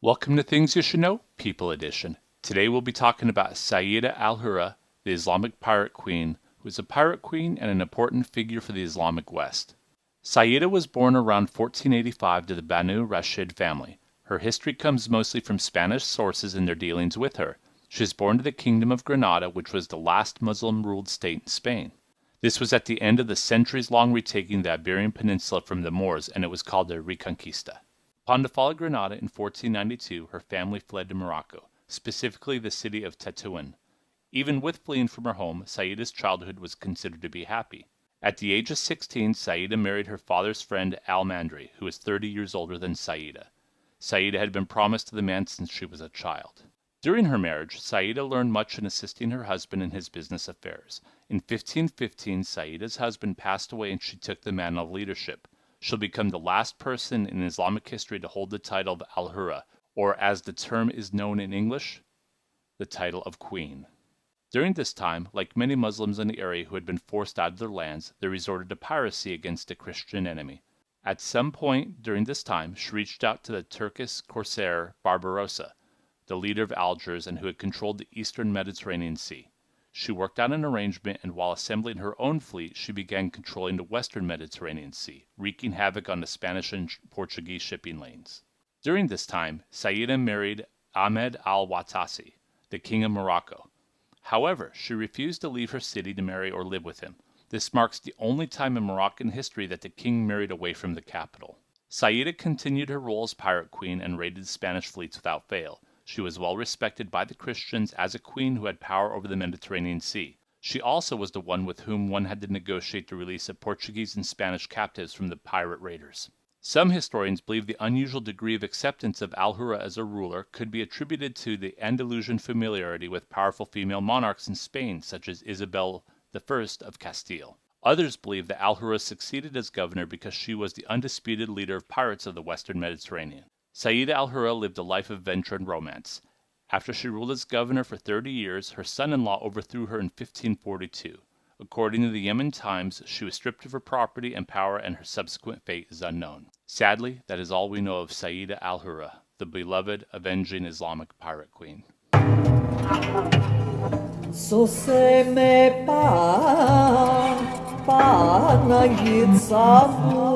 Welcome to Things You Should Know, People Edition. Today we'll be talking about Sayyida al Hurra, the Islamic pirate queen, who is a pirate queen and an important figure for the Islamic West. Sayyida was born around 1485 to the Banu Rashid family. Her history comes mostly from Spanish sources in their dealings with her. She was born to the Kingdom of Granada, which was the last Muslim-ruled state in Spain. This was at the end of the centuries-long retaking of the Iberian Peninsula from the Moors, and it was called the Reconquista. Upon the fall of Granada in 1492, her family fled to Morocco, specifically the city of Tetouan. Even with fleeing from her home, Sayyida's childhood was considered to be happy. At the age of 16, Sayyida married her father's friend Al-Mandri, who was 30 years older than Sayyida. Sayyida had been promised to the man since she was a child. During her marriage, Sayyida learned much in assisting her husband in his business affairs. In 1515, Sayyida's husband passed away and she took the mantle of leadership. She'll become the last person in Islamic history to hold the title of Al Hurra, or as the term is known in English, the title of Queen. During this time, like many Muslims in the area who had been forced out of their lands, they resorted to piracy against a Christian enemy. At some point during this time, she reached out to the Turkish corsair Barbarossa, the leader of Algiers and who had controlled the eastern Mediterranean Sea. She worked out an arrangement, and while assembling her own fleet, she began controlling the western Mediterranean Sea, wreaking havoc on the Spanish and Portuguese shipping lanes. During this time, Sayyida married Ahmed al-Watasi, the king of Morocco. However, she refused to leave her city to marry or live with him. This marks the only time in Moroccan history that the king married away from the capital. Sayyida continued her role as pirate queen and raided Spanish fleets without fail. She was well respected by the Christians as a queen who had power over the Mediterranean Sea. She also was the one with whom one had to negotiate the release of Portuguese and Spanish captives from the pirate raiders. Some historians believe the unusual degree of acceptance of Al Hurra as a ruler could be attributed to the Andalusian familiarity with powerful female monarchs in Spain, such as Isabel I of Castile. Others believe that Al Hurra succeeded as governor because she was the undisputed leader of pirates of the western Mediterranean. Sayyida al Hurra lived a life of adventure and romance. After she ruled as governor for 30 years, her son-in-law overthrew her in 1542. According to the Yemen Times, she was stripped of her property and power, and her subsequent fate is unknown. Sadly, that is all we know of Sayyida al Hurra, the beloved, avenging Islamic pirate queen. So se me pa na yitsamu